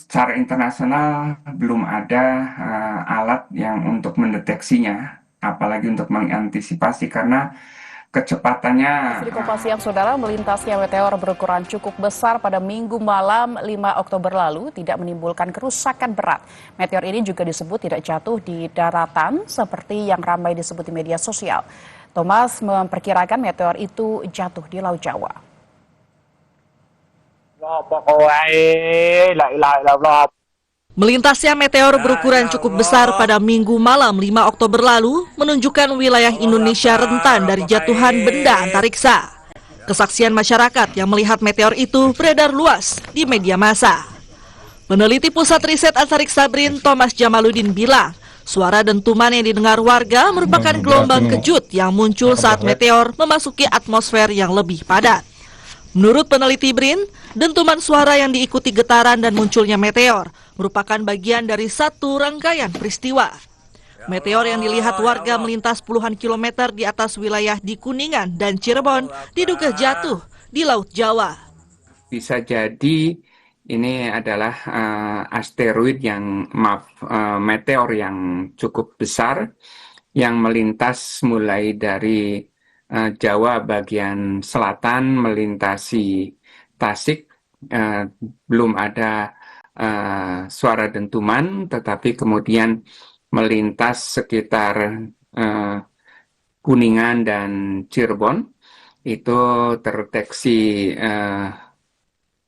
secara internasional belum ada alat yang untuk mendeteksinya, apalagi untuk mengantisipasi karena kecepatannya. Di Kompas Siang, Saudara, melintasnya meteor berukuran cukup besar pada Minggu malam 5 Oktober lalu tidak menimbulkan kerusakan berat. Meteor ini juga disebut tidak jatuh di daratan seperti yang ramai disebut di media sosial. Thomas memperkirakan meteor itu jatuh di Laut Jawa. Melintasnya meteor berukuran cukup besar pada Minggu malam 5 Oktober lalu menunjukkan wilayah Indonesia rentan dari jatuhan benda antariksa. Kesaksian masyarakat yang melihat meteor itu beredar luas di media massa. Peneliti Pusat Riset Antariksa BRIN Thomas Jamaludin bilang, suara dentuman yang didengar warga merupakan gelombang kejut yang muncul saat meteor memasuki atmosfer yang lebih padat. Menurut peneliti BRIN, dentuman suara yang diikuti getaran dan munculnya meteor merupakan bagian dari satu rangkaian peristiwa. Meteor yang dilihat warga melintas puluhan kilometer di atas wilayah di Kuningan dan Cirebon diduga jatuh di Laut Jawa. Bisa jadi ini adalah meteor yang cukup besar yang melintas mulai dari Jawa bagian selatan melintasi Tasik. Belum ada suara dentuman, tetapi kemudian melintas sekitar Kuningan dan Cirebon. Itu terdeteksi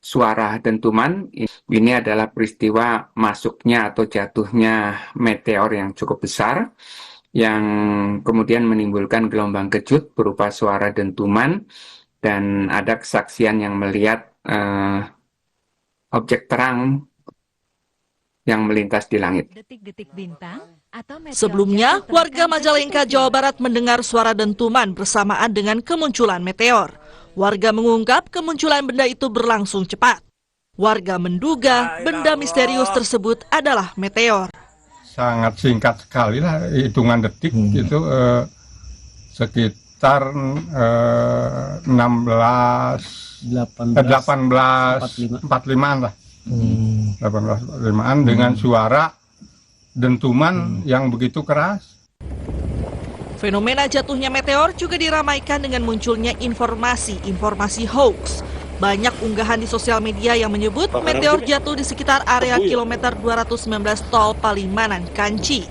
suara dentuman. Ini adalah peristiwa masuknya atau jatuhnya meteor yang cukup besar yang kemudian menimbulkan gelombang kejut berupa suara dentuman, dan ada kesaksian yang melihat objek terang yang melintas di langit. Sebelumnya, warga Majalengka, Jawa Barat mendengar suara dentuman bersamaan dengan kemunculan meteor. Warga mengungkap kemunculan benda itu berlangsung cepat. Warga menduga benda misterius tersebut adalah meteor. Sangat singkat sekali lah, hitungan detik gitu, sekitar 18:45-an lah. 18:45-an dengan suara dentuman yang begitu keras. Fenomena jatuhnya meteor juga diramaikan dengan munculnya informasi hoax. Banyak unggahan di sosial media yang menyebut meteor jatuh di sekitar area kilometer 219 tol Palimanan, Kanci.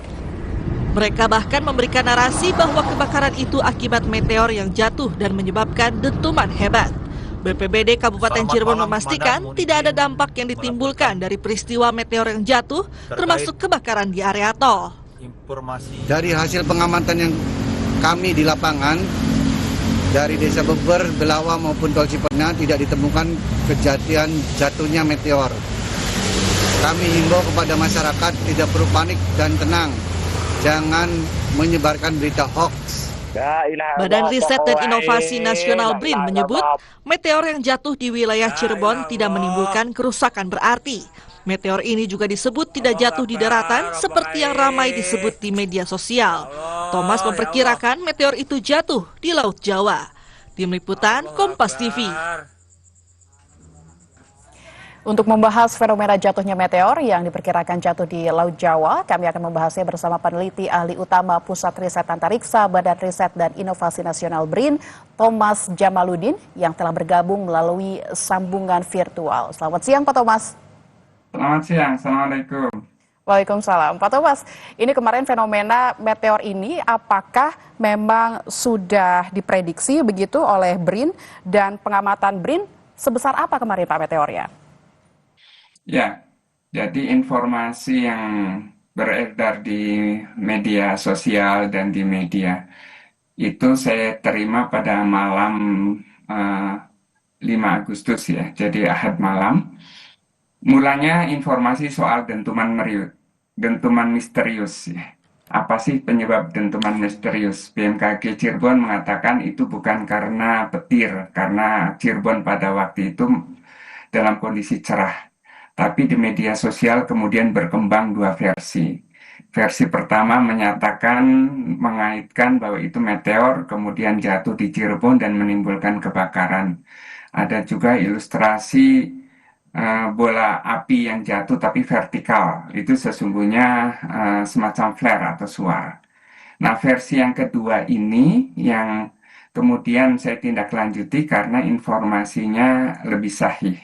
Mereka bahkan memberikan narasi bahwa kebakaran itu akibat meteor yang jatuh dan menyebabkan dentuman hebat. BPBD Kabupaten Cirebon memastikan tidak ada dampak yang ditimbulkan dari peristiwa meteor yang jatuh, termasuk kebakaran di area tol. Dari hasil pengamatan yang kami di lapangan, dari Desa Beber, Belawa maupun Tol Ciperna tidak ditemukan kejadian jatuhnya meteor. Kami himbau kepada masyarakat tidak perlu panik dan tenang. Jangan menyebarkan berita hoax. Badan Riset dan Inovasi Nasional BRIN menyebut meteor yang jatuh di wilayah Cirebon tidak menimbulkan kerusakan berarti. Meteor ini juga disebut tidak jatuh di daratan seperti yang ramai disebut di media sosial. Thomas memperkirakan meteor itu jatuh di Laut Jawa. Tim Liputan Kompas TV. Untuk membahas fenomena jatuhnya meteor yang diperkirakan jatuh di Laut Jawa, kami akan membahasnya bersama peneliti ahli utama Pusat Riset Antariksa Badan Riset dan Inovasi Nasional BRIN, Thomas Jamaludin, yang telah bergabung melalui sambungan virtual. Selamat siang, Pak Thomas. Selamat siang, Assalamualaikum. Waalaikumsalam. Pak Thomas, ini kemarin fenomena meteor ini apakah memang sudah diprediksi begitu oleh BRIN, dan pengamatan BRIN sebesar apa kemarin Pak meteornya? Ya, jadi informasi yang beredar di media sosial dan di media itu saya terima pada malam 5 Agustus ya, jadi Ahad malam. Mulanya informasi soal dentuman misterius ya. Apa sih penyebab dentuman misterius? BMKG Cirebon mengatakan itu bukan karena petir, karena Cirebon pada waktu itu dalam kondisi cerah. Tapi di media sosial kemudian berkembang dua versi. Versi pertama mengaitkan bahwa itu meteor kemudian jatuh di Cirebon dan menimbulkan kebakaran. Ada juga ilustrasi bola api yang jatuh tapi vertikal. Itu sesungguhnya semacam flare atau suar. Nah, versi yang kedua ini yang kemudian saya tindak lanjuti karena informasinya lebih sahih.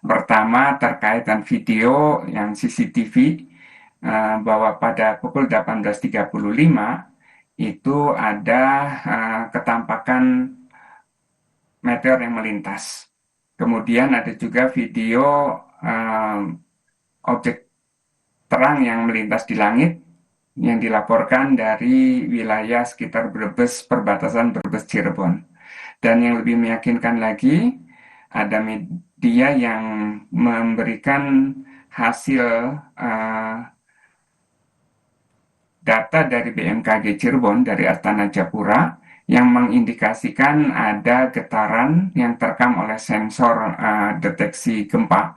Pertama, terkait dengan video yang CCTV, bahwa pada pukul 18.35 itu ada ketampakan meteor yang melintas. Kemudian ada juga video objek terang yang melintas di langit yang dilaporkan dari wilayah sekitar Brebes, perbatasan Brebes Cirebon. Dan yang lebih meyakinkan lagi, ada media yang memberikan hasil data dari BMKG Cirebon, dari Astana Japura, yang mengindikasikan ada getaran yang terekam oleh sensor deteksi gempa.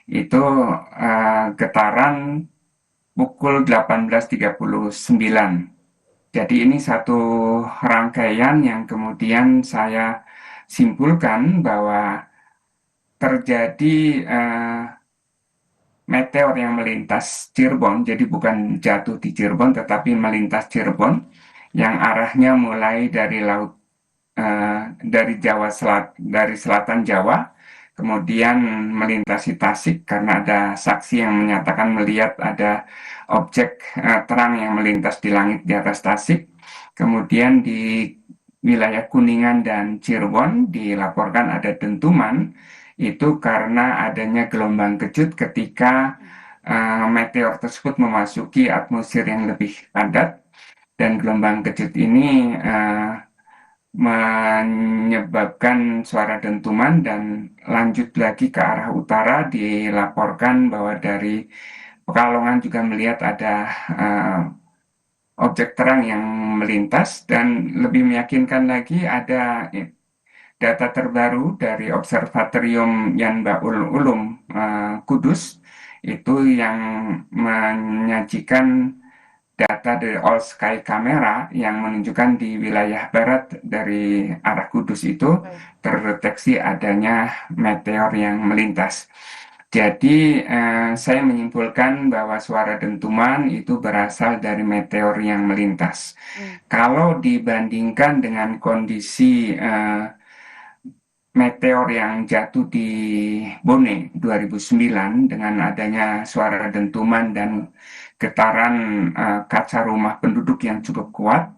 Itu getaran pukul 18.39. Jadi ini satu rangkaian yang kemudian saya simpulkan bahwa terjadi meteor yang melintas Cirebon, jadi bukan jatuh di Cirebon tetapi melintas Cirebon yang arahnya mulai dari dari selatan Jawa, kemudian melintasi Tasik karena ada saksi yang menyatakan melihat ada objek terang yang melintas di langit di atas Tasik. Kemudian di wilayah Kuningan dan Cirebon dilaporkan ada dentuman, itu karena adanya gelombang kejut ketika meteor tersebut memasuki atmosfer yang lebih padat, dan gelombang kejut ini menyebabkan suara dentuman, dan lanjut lagi ke arah utara dilaporkan bahwa dari Pekalongan juga melihat ada objek terang yang melintas, dan lebih meyakinkan lagi ada data terbaru dari Observatorium Yan Baul Ulum Kudus, itu yang menyajikan data dari All Sky Camera yang menunjukkan di wilayah barat dari arah Kudus itu terdeteksi adanya meteor yang melintas. Jadi saya menyimpulkan bahwa suara dentuman itu berasal dari meteor yang melintas. Kalau dibandingkan dengan kondisi meteor yang jatuh di Bone 2009 dengan adanya suara dentuman dan getaran kaca rumah penduduk yang cukup kuat,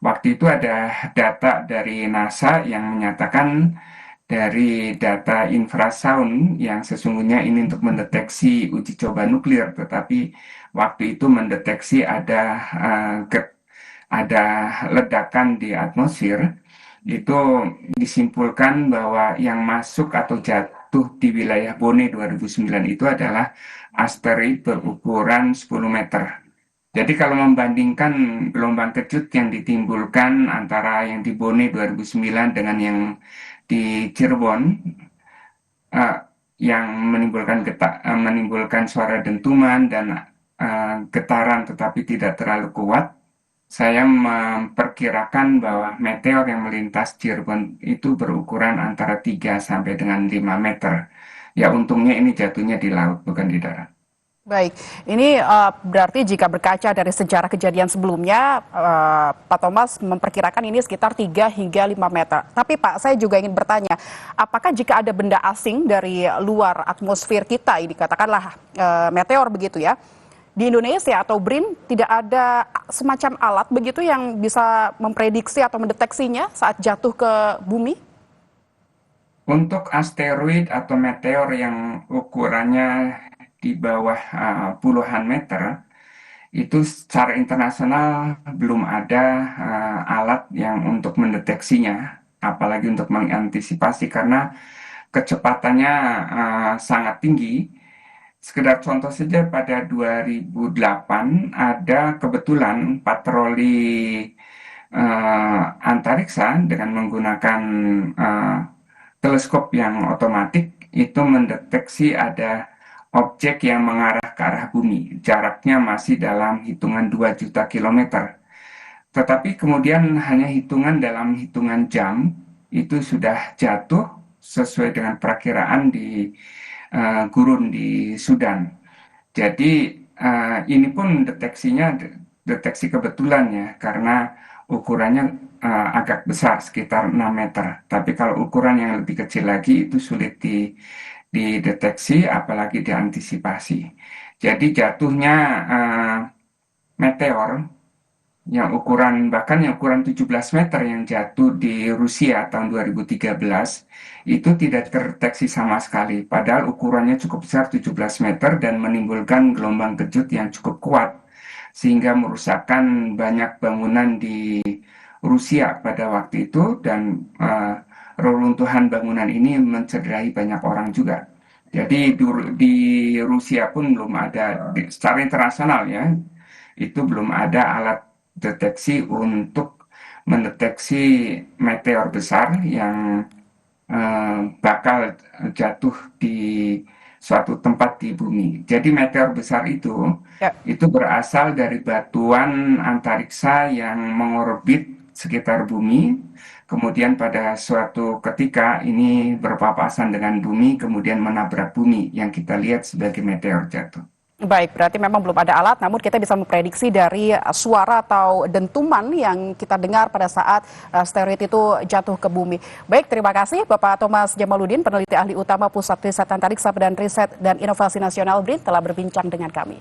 waktu itu ada data dari NASA yang menyatakan dari data infrasound yang sesungguhnya ini untuk mendeteksi uji coba nuklir, tetapi waktu itu mendeteksi ada ledakan di atmosfer. Itu disimpulkan bahwa yang masuk atau jatuh di wilayah Bone 2009 itu adalah asteroid berukuran 10 meter. Jadi kalau membandingkan gelombang kejut yang ditimbulkan antara yang di Bone 2009 dengan yang di Cirebon, yang menimbulkan suara dentuman dan getaran tetapi tidak terlalu kuat, saya memperkirakan bahwa meteor yang melintas Cirebon itu berukuran antara 3 sampai dengan 5 meter. Ya, untungnya ini jatuhnya di laut, bukan di darat. Baik, ini berarti jika berkaca dari sejarah kejadian sebelumnya, Pak Thomas memperkirakan ini sekitar 3 hingga 5 meter. Tapi Pak, saya juga ingin bertanya, apakah jika ada benda asing dari luar atmosfer kita, ini katakanlah meteor begitu ya, di Indonesia atau BRIN tidak ada semacam alat begitu yang bisa memprediksi atau mendeteksinya saat jatuh ke bumi? Untuk asteroid atau meteor yang ukurannya di bawah puluhan meter, itu secara internasional belum ada alat yang untuk mendeteksinya, apalagi untuk mengantisipasi karena kecepatannya sangat tinggi. Sekedar contoh saja, pada 2008 ada kebetulan patroli antariksa dengan menggunakan teleskop yang otomatis itu mendeteksi ada objek yang mengarah ke arah bumi. Jaraknya masih dalam hitungan 2 juta kilometer. Tetapi kemudian hanya dalam hitungan jam itu sudah jatuh sesuai dengan perakiraan di gurun di Sudan. Jadi ini pun deteksi kebetulan ya, karena ukurannya agak besar, sekitar 6 meter. Tapi kalau ukuran yang lebih kecil lagi itu sulit dideteksi, apalagi diantisipasi. Jadi jatuhnya meteor yang bahkan yang ukuran 17 meter yang jatuh di Rusia tahun 2013 itu tidak terdeteksi sama sekali. Padahal ukurannya cukup besar, 17 meter, dan menimbulkan gelombang kejut yang cukup kuat sehingga merusakkan banyak bangunan di Rusia pada waktu itu, dan reruntuhan bangunan ini mencederai banyak orang juga. Jadi di Rusia pun belum ada, secara internasional ya, itu belum ada alat deteksi untuk mendeteksi meteor besar yang bakal jatuh di suatu tempat di bumi. Jadi meteor besar itu berasal dari batuan antariksa yang mengorbit sekitar bumi, kemudian pada suatu ketika ini berpapasan dengan bumi, kemudian menabrak bumi yang kita lihat sebagai meteor jatuh. Baik, berarti memang belum ada alat, namun kita bisa memprediksi dari suara atau dentuman yang kita dengar pada saat asteroid itu jatuh ke bumi. Baik, terima kasih Bapak Thomas Jamaludin, peneliti ahli utama Pusat Riset Antariksa Badan Riset dan Inovasi Nasional BRIN, telah berbincang dengan kami.